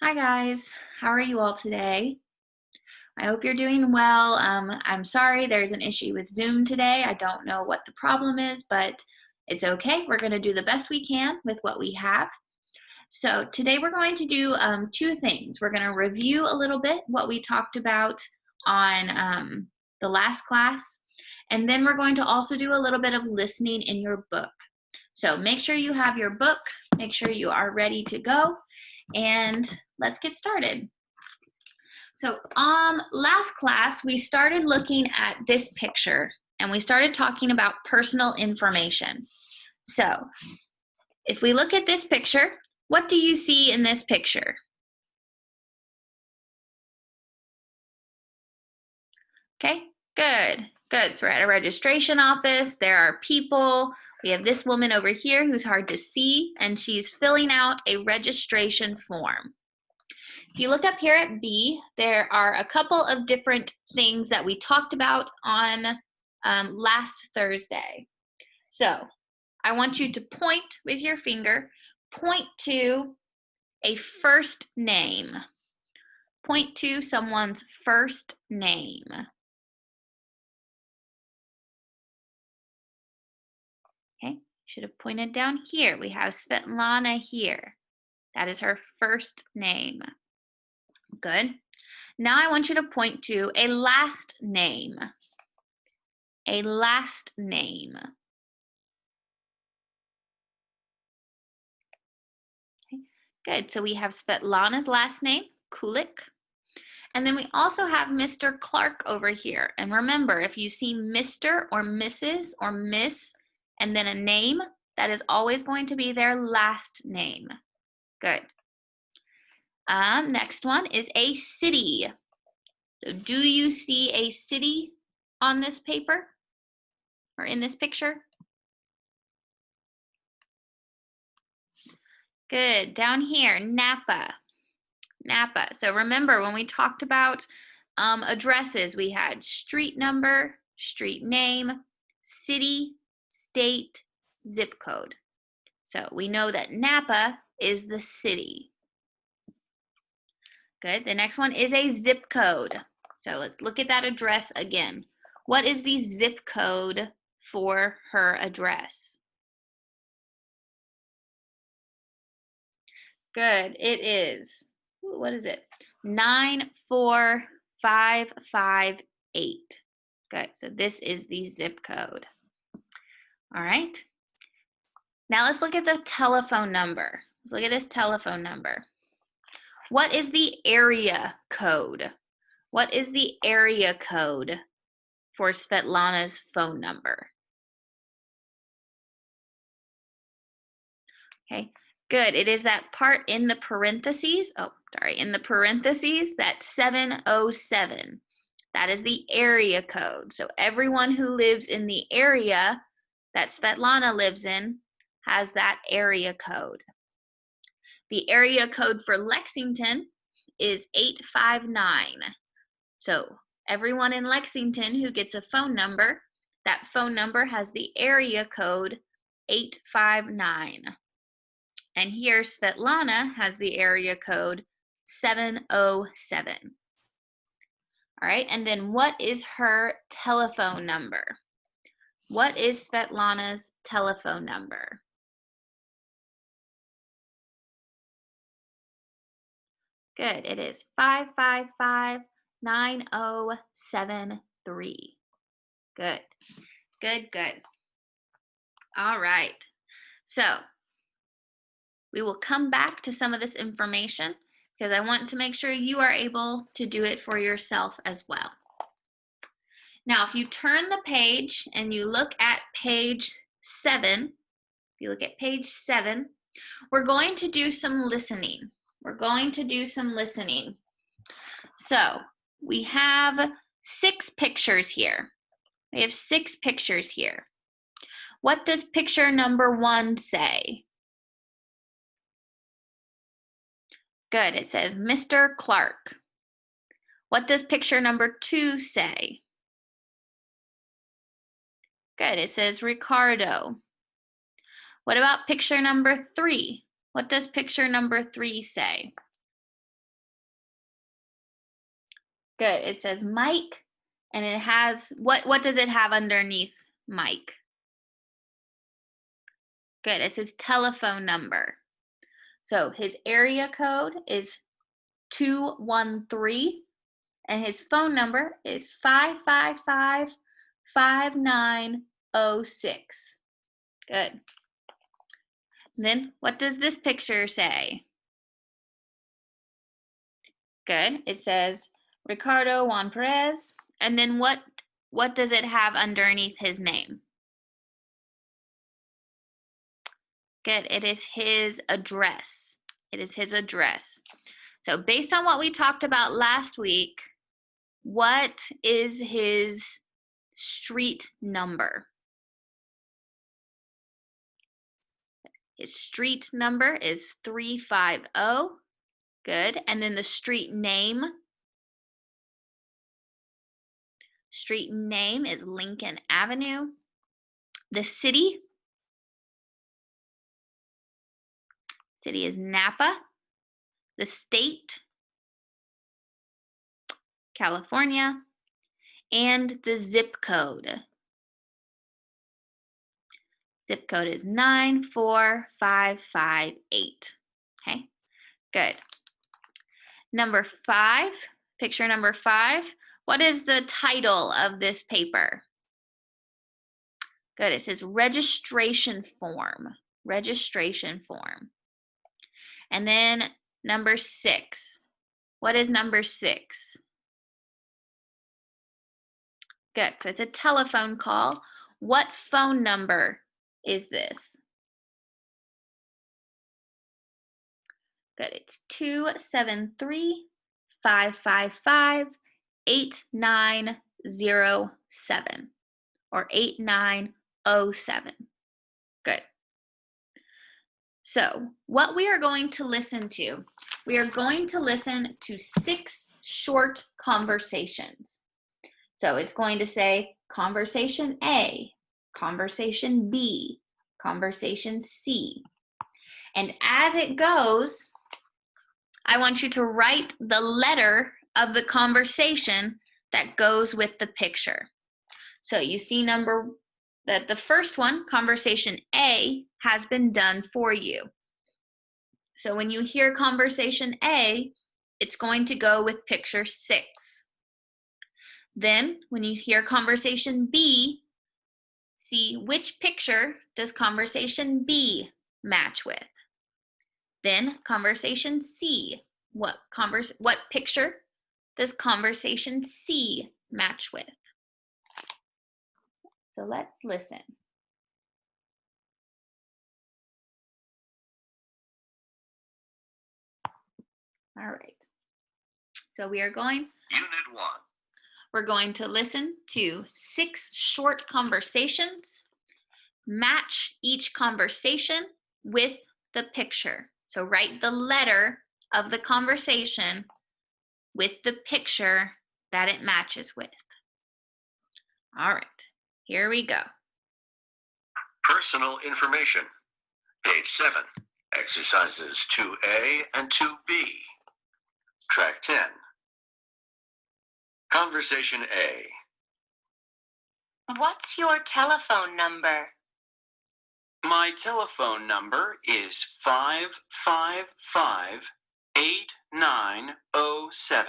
Hi guys, how are you all today? I hope you're doing well. I'm sorry there's an issue with Zoom today. I don't know what the problem is, but it's okay. We're going to do the best we can with what we have. So today we're going to do two things. We're going to review a little bit what we talked about on the last class, and then we're going to also do a little bit of listening in your book. So make sure you have your book, make sure you are ready to go, and let's get started. So last class, we started looking at this picture and we started talking about personal information. So if we look at this picture, what do you see in this picture? Okay, good, good. So we're at a registration office. There are people. We have this woman over here who's hard to see, and she's filling out a registration form. If you look up here at B, there are a couple of different things that we talked about on last Thursday. So I want you to point with your finger, point to a first name. Point to someone's first name. Okay, should have pointed down here. We have Svetlana here. That is her first name. Good. Now I want you to point to a last name. A last name. Okay, good. So we have Svetlana's last name, Kulik. And then we also have Mr. Clark over here. And remember, if you see Mr. or Mrs. or Miss and then a name, that is always going to be their last name. Good. Next one is a city. So do you see a city on this paper or in this picture? Good. Down here, Napa. Napa. So remember when we talked about addresses, we had street number, street name, city, state, zip code. So we know that Napa is the city. Good. The next one is a zip code. So let's look at that address again. What is the zip code for her address? Good. It is, what is it? 94558. Good. So this is the zip code. All right. Now let's look at the telephone number. Let's look at this telephone number. What is the area code? What is the area code for Svetlana's phone number? Okay, good. It is that part in the parentheses. Oh, sorry, in the parentheses, that 707. That is the area code. So everyone who lives in the area that Svetlana lives in has that area code. The area code for Lexington is 859. So everyone in Lexington who gets a phone number, that phone number has the area code 859. And here Svetlana has the area code 707. All right, and then what is her telephone number? What is Svetlana's telephone number? Good, it is 555-9073. Good, good, good. All right, so we will come back to some of this information because I want to make sure you are able to do it for yourself as well. Now, if you turn the page and you look at page 7, if you look at page 7, we're going to do some listening. We're going to do some listening. So we have 6 pictures here. We have 6 pictures here. What does picture number 1 say? Good, it says Mr. Clark. What does picture number 2 say? Good, it says Ricardo. What about picture number 3? What does picture number 3 say? Good. It says Mike, and it has what does it have underneath Mike? Good. It says telephone number. So his area code is 213, and his phone number is 555-5906. Good. And then what does this picture say? Good. It says Ricardo Juan Perez. And then what does it have underneath his name? Good. It is his address. It is his address. So based on what we talked about last week, what is his street number? His street number is 350. Good. And then the street name? Street name is Lincoln Avenue. The city? City is Napa. The state? California. And the zip code? Zip code is 94558. Okay, good. Number 5, picture number 5. What is the title of this paper? Good, it says registration form. Registration form. And then number 6. What is number 6? Good, so it's a telephone call. What phone number is this? Good, it's 273-555-8907 or 8907. Good. So what we are going to listen to, we are going to listen to 6 short conversations. So it's going to say conversation A, conversation B, conversation C. And as it goes, I want you to write the letter of the conversation that goes with the picture. So you see that the first one, conversation A, has been done for you. So when you hear conversation A, it's going to go with picture 6. Then when you hear conversation B, see which picture does conversation B match with. Then conversation C, what picture does conversation C match with? So let's listen. All right. So we are going. Unit 1. We're going to listen to 6 short conversations, match each conversation with the picture. So write the letter of the conversation with the picture that it matches with. All right, here we go. Personal information. Page 7. Exercises 2A and 2B. Track 10. Conversation A. What's your telephone number? My telephone number is 555-8907.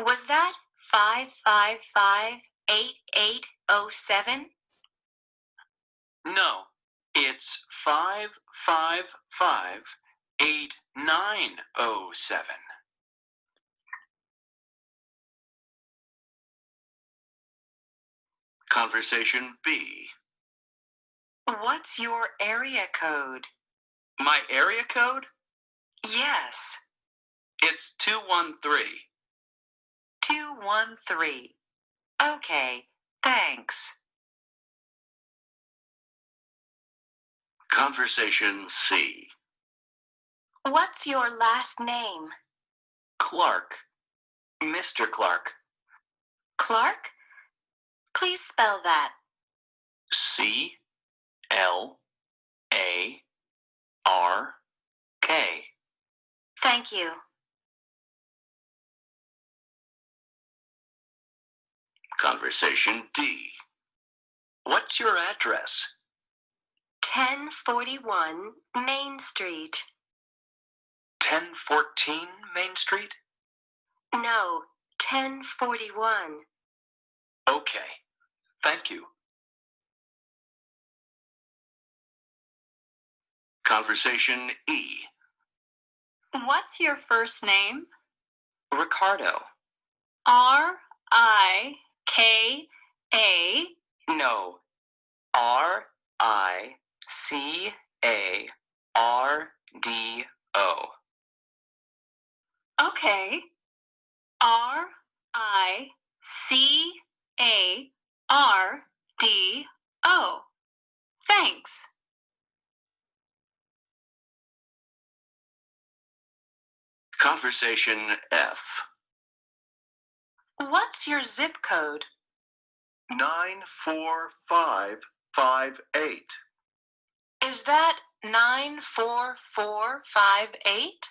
Was that 555-8807? No, it's 555-8907. Conversation B. What's your area code? My area code? Yes, It's 213. 213. Okay, thanks. Conversation C. What's your last name? Clark. Mr. Clark. Clark? Please spell that. C-L-A-R-K. Thank you. Conversation D. What's your address? 1041 Main Street. 1014 Main Street? No, 1041. Okay. Thank you. Conversation E. What's your first name? Ricardo. R-I-K-A. No. Ricardo. Okay. R-I-C-A-R-D-O. Thanks. Conversation F. What's your zip code? 94558. Is that 94458?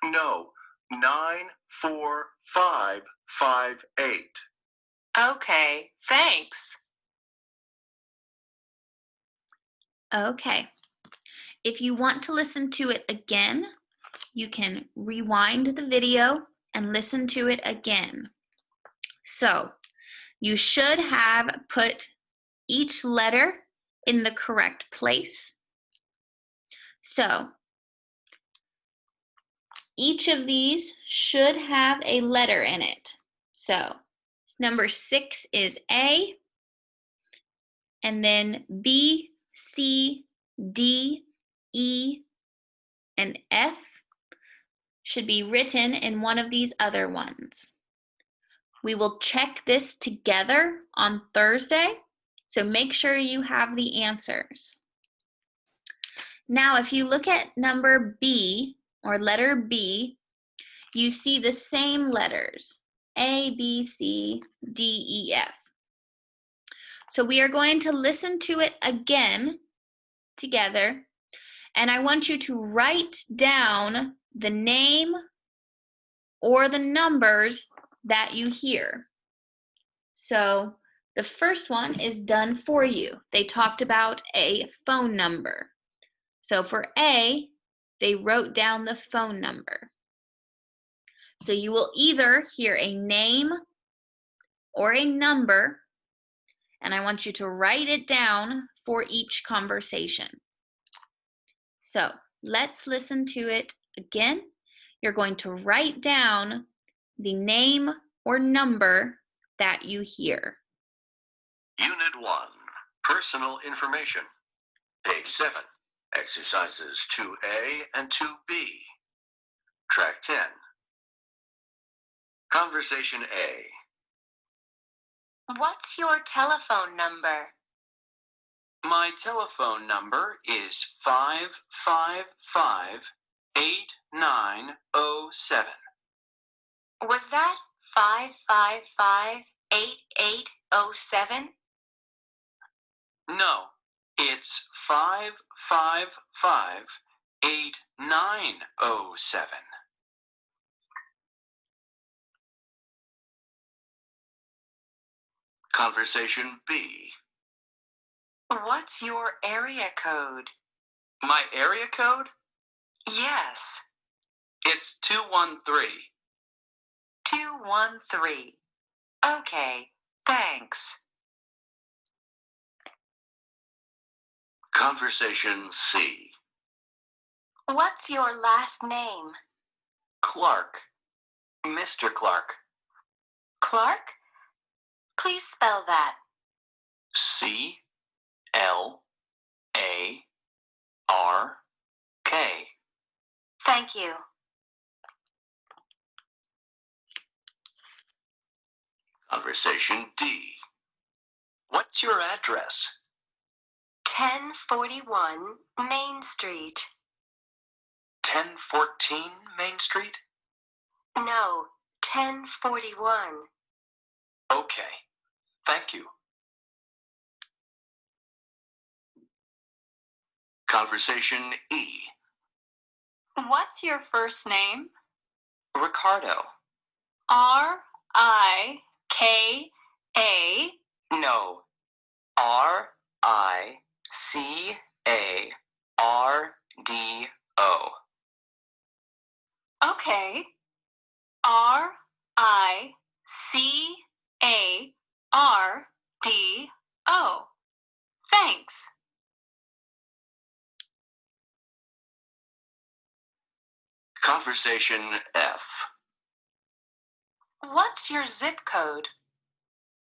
No, 94558. Okay, thanks. Okay. If you want to listen to it again, you can rewind the video and listen to it again. So, you should have put each letter in the correct place. So, each of these should have a letter in it. So, number 6 is A, and then B, C, D, E, and F should be written in one of these other ones. We will check this together on Thursday, so make sure you have the answers. Now, if you look at number B, or letter B, you see the same letters, A, B, C, D, E, F. So we are going to listen to it again together, and I want you to write down the name or the numbers that you hear. So the first one is done for you. They talked about a phone number. So for A, they wrote down the phone number. So you will either hear a name or a number, and I want you to write it down for each conversation. So let's listen to it again. You're going to write down the name or number that you hear. Unit 1. Personal information. Page 7. Exercises 2A and 2B. Track 10. Conversation A. What's your telephone number? My telephone number is 555-8907. Was that 555-8807? No, it's 555-8907. Conversation B. What's your area code? My area code? Yes, It's 213. 213. Okay, thanks. Conversation C. What's your last name? Clark. Mr. Clark. Clark? Please spell that. C-L-A-R-K. Thank you. Conversation D. What's your address? 1041 Main Street. 1014 Main Street? No, 1041. Okay. Thank you. Conversation E. What's your first name? Ricardo. R-I-K-A. A. No. RICARDO. Okay. RICARDO. Thanks. Conversation F. What's your zip code?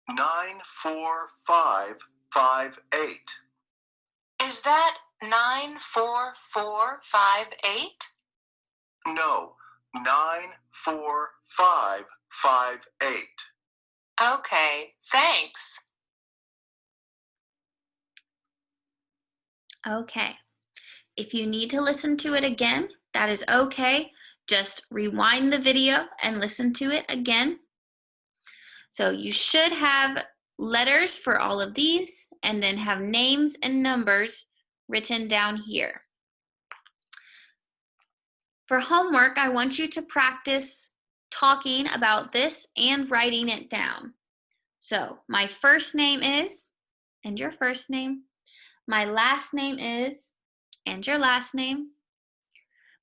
94558. Is that 94458? No, 94558. Okay, thanks. Okay. If you need to listen to it again, that is okay. Just rewind the video and listen to it again. So you should have letters for all of these and then have names and numbers written down here. For homework, I want you to practice talking about this and writing it down. So my first name is, and your first name. My last name is, and your last name.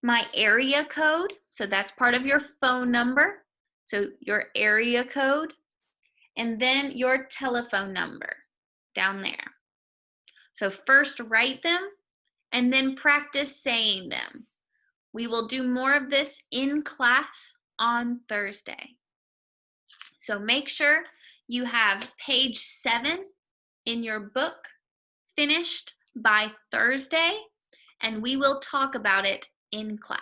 My area code, so that's part of your phone number. So your area code, and then your telephone number down there. So first write them and then practice saying them. We will do more of this in class on Thursday. So make sure you have page 7 in your book finished by Thursday, and we will talk about it in class.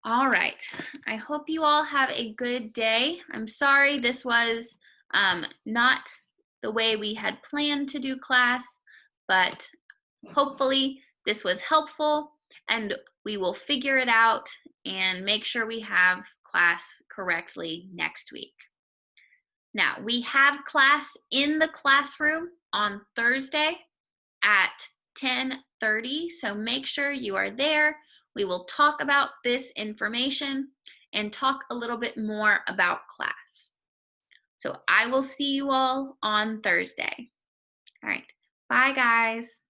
All right, I hope you all have a good day. I'm sorry this was not the way we had planned to do class, but hopefully this was helpful and we will figure it out and make sure we have class correctly next week. Now, we have class in the classroom on Thursday at 10:30, so make sure you are there. We will talk about this information and talk a little bit more about class. So I will see you all on Thursday. All right, bye guys.